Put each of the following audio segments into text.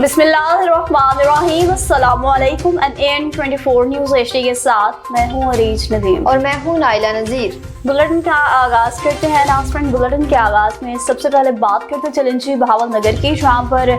बिस्मिल्लाहिर्रहमानिर्रहीम, अस्सलामुअलैकुम। N 24 news HD के साथ मैं हूँ अरीज नदीम और मैं हूँ नाइला नज़ीर। बुलेटिन का आगाज करते हैं। नाज़रीन, बुलेटिन के आगाज में सबसे पहले बात करते चलें जी बहावल नगर की, जहाँ पर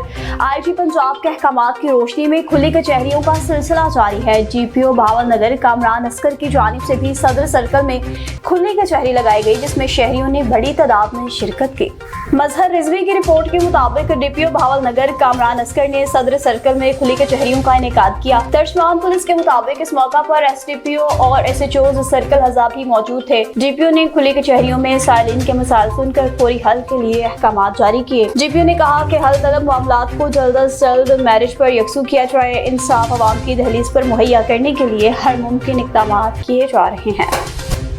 IG पंजाब के अहकामात की रोशनी में खुली कचहरियों का सिलसिला जारी है। GPO बहावल नगर कामरान अस्कर की जानिब से भी सदर सर्कल में खुली कचहरी लगाई गई, जिसमें शहरियों ने बड़ी तादाद में शिरकत की। मजहर रिजवी की रिपोर्ट के मुताबिक DPO बहावल नगर कामरान अस्कर ने सदर सर्कल में खुली कचहरियों का इनेकाद किया। तर्जमान पुलिस के मुताबिक इस मौका पर SDPO और SHOs सर्कल हज़ाब भी मौजूद थे। GPO ने खुली कचहरियों में साइलिन के मसाइल सुनकर फौरी हल के लिए अहकामात जारी किए। GPO ने कहा कि हल तलब मामलात को जल्द अज जल्द मैरिज पर यकसू किया जाए। इंसाफ अवाम की दहलीज पर मुहैया करने के लिए हर मुमकिन इक़दाम किए जा रहे हैं।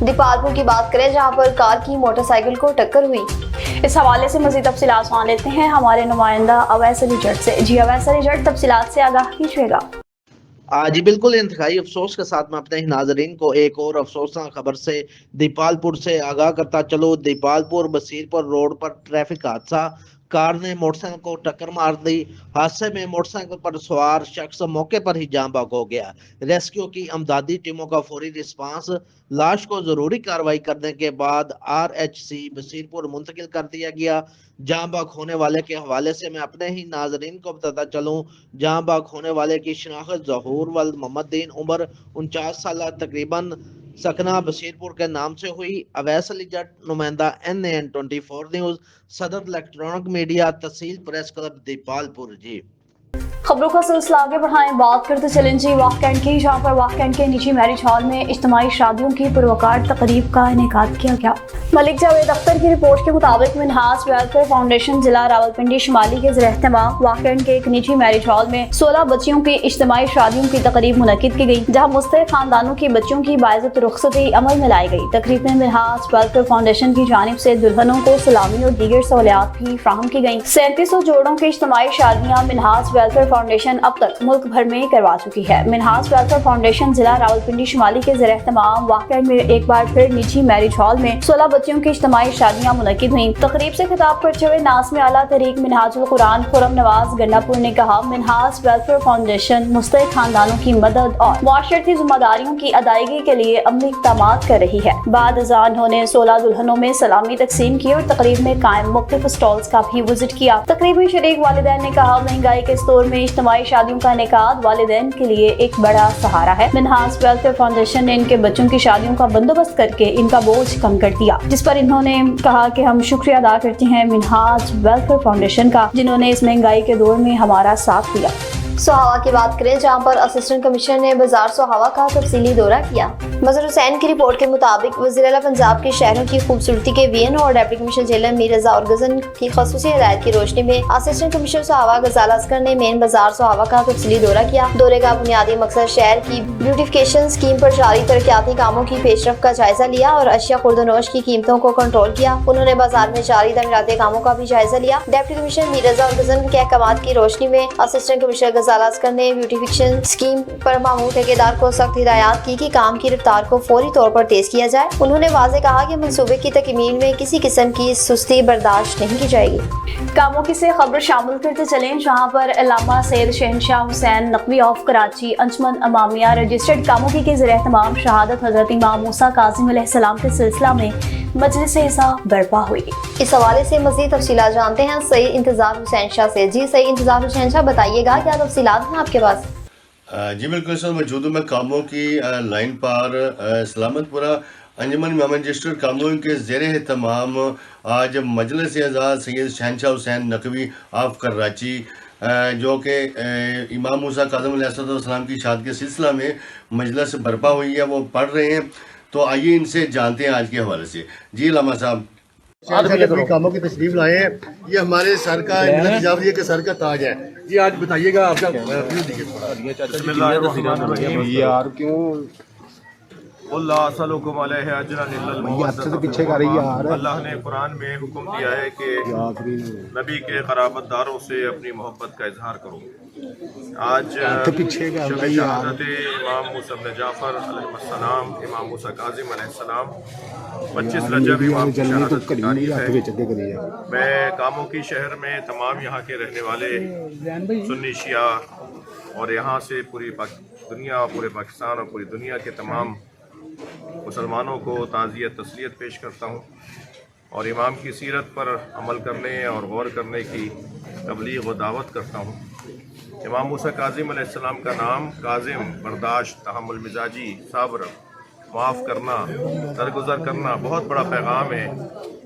दीपालपुर की बात करें, जहां पर कार की मोटरसाइकिल को टक्कर हुई। इस हवाले से मज़ीद तफसीलात जान लेते हैं हमारे नुमाइंदा अवैस अली जट से। जी अवैस अली जट, तफसीलात से आगाह कीजिएगा। जी बिल्कुल, इंतहाई अफसोस के साथ मैं अपने ही नाजरीन को एक और अफसोसनाक खबर से दीपालपुर से आगाह करता चलो। दीपालपुर बसीरपुर रोड पर ट्रैफिक हादसा, कार ने मोटरसाइकिल को टक्कर मार दी। हादसे में मोटरसाइकिल पर सवार शख्स मौके पर ही जान बहक हो गया। रेस्क्यू की अमदादी टीमों का फौरी रिस्पांस, लाश को जरूरी कार्रवाई करने के बाद RHC बसीरपुर मुंतकिल कर दिया गया। जान बहक होने वाले के हवाले से मैं अपने ही नाजरीन को बताता चलूँ, जान बहक होने वाले की शनाख्त ज़हूर वल्द मोहम्मद दीन, उम्र 49 साल, तकरीबन सकना बशीरपुर के नाम से हुई। अवैस अली जट, नुमाइंदा NAN 24 न्यूज़, सदर इलेक्ट्रॉनिक मीडिया, तहसील प्रेस क्लब दीपालपुर। जी खबरों का सिलसिला आगे बढ़ाएं, बात करते चलें जी वाकैंड की, जहाँ पर वाकैंड के निजी मैरिज हॉल में इज्तिमाई शादियों की पुरवकार तकरीब का इनेकाद किया गया। मलिक जावेद अख्तर की रिपोर्ट के मुताबिक मिनहास वेलफेयर फाउंडेशन जिला रावलपिंडी शुमाली के ज़ेर-ए-एहतमाम वाकैंड के एक निजी मैरिज हॉल में 16 बच्चियों की इज्तिमाई शादियों की तकरीब मुनक्किद की गई, जहाँ मुस्तहिक खानदानों की बच्चियों की बाइज़्ज़त रुखसती अमल में लाई गई। तकरीब में मिनहास वेलफेयर फाउंडेशन की जानिब से दुल्हनों को सलामी और दीगर सहूलियात भी फराहम की गई। 3700 जोड़ों की इज्तिमाई शादियाँ मिनहास वेलफेयर फाउंडेशन अब तक मुल्क भर में करवा चुकी है। मिनहास वेलफेयर फाउंडेशन जिला रावलपिंडी शुमाली के ज़ेर-ए-एहतमाम वाकई में एक बार फिर निजी मैरिज हॉल में 16 बच्चियों की इज्तिमाई शादियां मुनक्किद हुई। तकरीब से खिताब करते हुए नाज़िम आला तहरीक मिनहाजुल कुरान खुरम नवाज गन्नापुर ने कहा, मिनहास वेलफेयर फाउंडेशन मुस्तहिक खानदानों की मदद और मुआशरती जिम्मेदारियों की अदायगी के लिए अमली इक़दामात कर रही है। बाद अज़ान उन्होंने 16 दुल्हनों में सलामी तकसीम की और तकरीब में कायम मुख्तलिफ स्टॉल्स का भी विजिट किया। तकरीब में शरीक वालिदैन ने कहा, महंगाई के इस दौर में इज्तिमाई शादियों का इनेकाद वालिदैन के लिए एक बड़ा सहारा है। मिनहास वेलफेयर फाउंडेशन ने इनके बच्चों की शादियों का बंदोबस्त करके इनका बोझ कम कर दिया, जिस पर इन्होंने कहा कि हम शुक्रिया अदा करते हैं मिनहास वेलफेयर फाउंडेशन का, जिन्होंने इस महंगाई के दौर में हमारा साथ दिया। सोहावा की बात करें, जहां पर असिस्टेंट कमिश्नर ने बाजार सोहावा का तफसीली दौरा किया। मजहर हुसैन की रिपोर्ट के मुताबिक वज़ीर आला पंजाब के शहरों की खूबसूरती के VNO और डिप्टी कमिश्नर जेलर मीर रज़ा और गज़न की खसूसी हिदायत की रोशनी में असिस्टेंट कमिश्नर सोहावा गजाला अस्कर ने मेन बाजार सोहावा का तफसीली दौरा किया। दौरे का बुनियादी मकसद शहर की ब्यूटिफिकेशन स्कीम पर जारी तरक्याती कामों की पेशरफ का जायजा लिया और अशिया खुर्दनोश की कीमतों को कंट्रोल किया। उन्होंने बाजार में जारी तमीराती कामों का भी जायजा लिया। डिप्टी कमिश्नर मीर रज़ा और गज़न के अहकामात की रोशनी में असिस्टेंट कमिश्नर गजाला अस्कर ने ब्यूटिफिकेशन स्कीम पर मामूर ठेकेदार को सख्त हिदायत की कि काम की रफ्तार को फौरी तौर पर तेज किया जाए। उन्होंने वाज़े कहा कि मंसूबे की तकमील में किसी किस्म की सुस्ती बर्दाश्त नहीं की जाएगी। कामों की से खबर शामिल करते चलें, जहाँ पर अल्लामा सैयद शहनशाह हुसैन नकवी ऑफ कराची अंजुमन अमामिया रजिस्टर्ड कामों के ज़ेर-ए-एहतमाम शहादत हज़रत इमाम मूसा काज़िम अलैहिस्सलाम के सिलसिला में मजलिस हिसा बर्पा हुई। इस हवाले से मज़ीद तफसीलात जानते हैं सैयद इंतज़ार हुसैन शाह से। जी सैयद इंतज़ार हुसैन शाह, बताइएगा क्या तफसीलात हैं आपके पास? जी बिल्कुल सर, मौजूद हूँ मैं कामों की लाइन पर सलामतपुरा अंजुमन इमाम रजिस्टर्ड कामों के ज़ेर एहतमाम आज मजलिस आज़ाद सैयद शहनशाह हुसैन नकवी ऑफ कराची जो कि इमाम मूसा काज़िम अलैहिस्सलाम की शहादत के सिलसिला में मजलिस बर्पा हुई है, वो पढ़ रहे हैं। तो आइए इनसे जानते हैं आज के हवाले से। जी अल्लामा साहब, कामों की तशरीफ लाए हैं, ये हमारे सर का जाफरी के सर का ताज है। जी आज बताइएगा आपका व्यू दीजिए। यार क्यों قل لا اسألکم علیہ اجرا الا المودۃ. اللہ نے قرآن میں حکم دیا ہے کہ نبی کے قرابت داروں سے اپنی محبت کا اظہار کرو. آج شب شہادت امام موسیٰ بن جعفر علیہ السلام، امام موسیٰ کاظم علیہ السلام 25 رجب امام کی شہادت کی تاریخ ہے. میں کاموں کی شہر میں تمام یہاں کے رہنے والے سنی شیعہ اور یہاں سے پوری دنیا، پورے پاکستان اور پوری دنیا کے تمام مسلمانوں کو تعزیت تسلیت پیش کرتا ہوں اور امام کی سیرت پر عمل کرنے اور غور کرنے کی تبلیغ و دعوت کرتا ہوں. امام موسیٰ کاظم علیہ السلام کا نام کاظم، برداشت، تحمل مزاجی، صبر، معاف کرنا، درگزر کرنا، بہت بڑا پیغام ہے.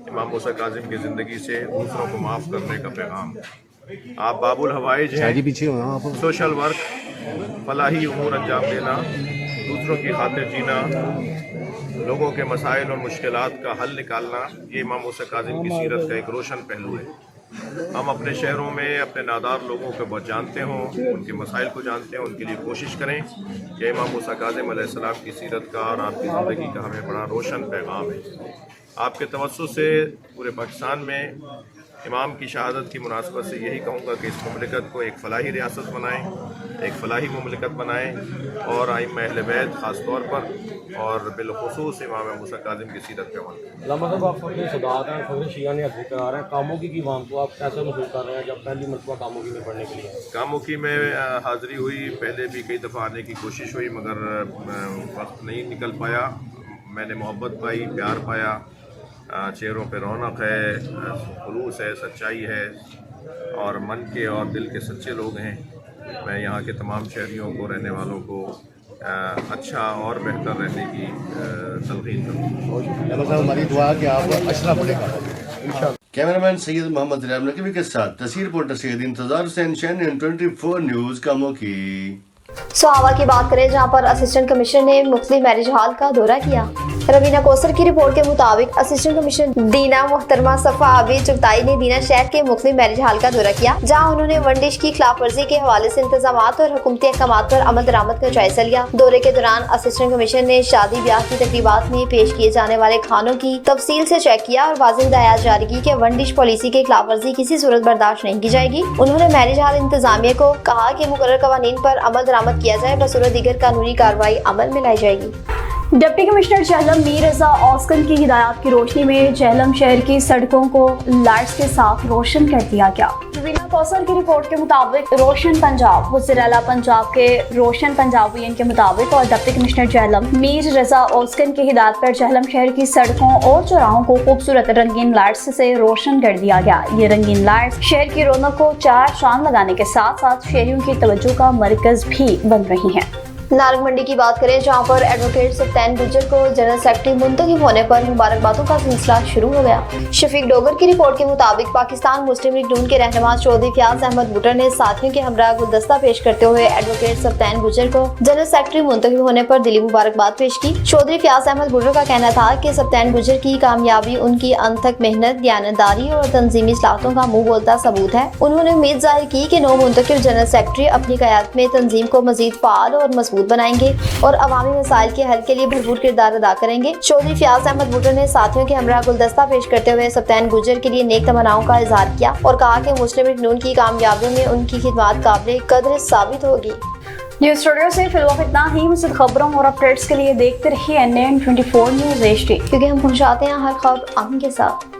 امام موسیٰ کاظم کی زندگی سے دوسروں کو معاف کرنے کا پیغام. آپ باب الحوائج ہیں، سوشل ورک، فلاحی امور انجام دینا، دوسروں کی خاطر جینا، لوگوں کے مسائل اور مشکلات کا حل نکالنا، یہ امام موسیٰ کاظم کی سیرت کا ایک روشن پہلو ہے. ہم اپنے شہروں میں اپنے نادار لوگوں کو بہت جانتے ہوں، ان کے مسائل کو جانتے ہیں، ان کے لیے کوشش کریں. یہ امام موسیٰ کاظم علیہ السلام کی سیرت کا اور آپ کی زندگی کا ہمیں بڑا روشن پیغام ہے. آپ کے توسط سے پورے پاکستان میں امام کی شہادت کی مناسبت سے یہی کہوں گا کہ اس مملکت کو ایک فلاحی ریاست بنائیں، ایک فلاحی مملکت بنائیں اور ائمہ اہل بیت خاص طور پر اور بالخصوص امام موسیٰ کاظم کی سیرت پہ عمل کریں. علامہ صاحب، آپ اپنی صداقت ہیں، خبر شیعہ نے حاضر کرا رہے ہیں کاموں کی عوام کو آپ کیسے محسوس کر رہے ہیں جب پہلی مرتبہ کاموں کی میں پڑھنے کے لیے؟ کاموں کی میں حاضری ہوئی، پہلے بھی کئی دفعہ آنے کی کوشش ہوئی مگر وقت نہیں نکل پایا. میں نے محبت پائی، پیار پایا، چہروں پہ رونق ہے، خلوص ہے، سچائی ہے اور من کے اور دل کے سچے لوگ ہیں. میں یہاں کے تمام شہریوں کو، رہنے والوں کو اچھا اور بہتر رہنے کی تلقین کروں. ہماری دعا کہ آپ اشرا پڑھے گا. کیمرہ مین سید محمد ریاض نقوی کے ساتھ تصویر رپورٹر سید انتظار حسین، CNN 24 نیوز کاموں کی. سوہاوا کی بات کریں جہاں پر اسسٹنٹ کمشنر نے مختلف میرج ہال کا دورہ کیا. روینہ کوثر کی رپورٹ کے مطابق اسسٹنٹ کمشنر دینا محترمہ صفا عابد چغتائی نے دینا شہر کے مختلف میرج ہال کا دورہ کیا جہاں انہوں نے ون ڈش کی خلاف ورزی کے حوالے سے انتظامات اور حکومتی احکامات پر عمل درآمد کا جائزہ لیا. دورے کے دوران اسسٹنٹ کمشنر نے شادی بیاہ کی تقریبات میں پیش کیے جانے والے کھانوں کی تفصیل سے چیک کیا اور واضح ہدایات جاری کی کہ ون ڈش پالیسی کے خلاف ورزی کسی صورت برداشت نہیں کی جائے گی. انہوں نے میرج ہال انتظامیہ کو کہا کہ مقررہ قوانین پر عمل درآمد کیا جائے، بصورت دیگر قانونی کارروائی عمل میں لائی جائے گی. ڈپٹی کمشنر جہلم میر رضا اوسکن کی ہدایات کی روشنی میں جہلم شہر کی سڑکوں کو لائٹس کے ساتھ روشن کر دیا گیا. روینہ کوثر کی رپورٹ کے مطابق روشن پنجاب، وزیر اعلیٰ پنجاب کے روشن پنجاب وین کے مطابق اور ڈپٹی کمشنر جہلم میر رضا اوسکن کی ہدایت پر جہلم شہر کی سڑکوں اور چوراہوں کو خوبصورت رنگین لائٹس سے روشن کر دیا گیا. یہ رنگین لائٹس شہر کی رونق کو چار چاند لگانے کے ساتھ ساتھ شہریوں کی توجہ کا مرکز بھی بن رہی ہیں. نارنگ منڈی کی بات کریں جہاں پر ایڈوکیٹ سلطان گجر کو جنرل سیکرٹری منتخب ہونے پر مبارکبادوں کا سلسلہ شروع ہو گیا. شفیق ڈوگر کی رپورٹ کے مطابق پاکستان مسلم لیگ نون کے رہنما چودھری فیاض احمد بھٹر نے ساتھیوں کے ہمراہ گلدستہ پیش کرتے ہوئے ایڈوکیٹ سلطان گجر کو جنرل سیکرٹری منتخب ہونے پر دلی مبارکباد پیش کی. چودھری فیاض احمد بھٹر کا کہنا تھا کہ سلطان گجر کی کامیابی ان کی انتھک محنت، دیانتداری اور تنظیمی اصلاحاتوں کا منہ بولتا ثبوت ہے. انہوں نے امید ظاہر کی کہ نو منتخب جنرل سیکرٹری اپنی قیادت میں تنظیم کو مزید فعال اور مضبوط بنائیں گے اور عوامی مسائل کے حل کے لیے بھرپور کردار ادا کریں گے. چودھری فیاض احمد بھٹر نے ساتھیوں کے ہمراہ گلدستہ پیش کرتے ہوئے سلطان گجر کے لیے نیک تمناؤں کا اظہار کیا اور کہا کہ مسلم لیگ نون کی کامیابیوں میں ان کی خدمات قابل قدر ثابت ہوگی. نیوز اسٹوڈیو سے فی الوقت اتنا ہی. مزید خبروں اور اپڈیٹس کے لیے دیکھتے رہیے NN 24 نیوز HD، کیونکہ ہم پہنچاتے ہیں ہر خبر آپ کے ساتھ.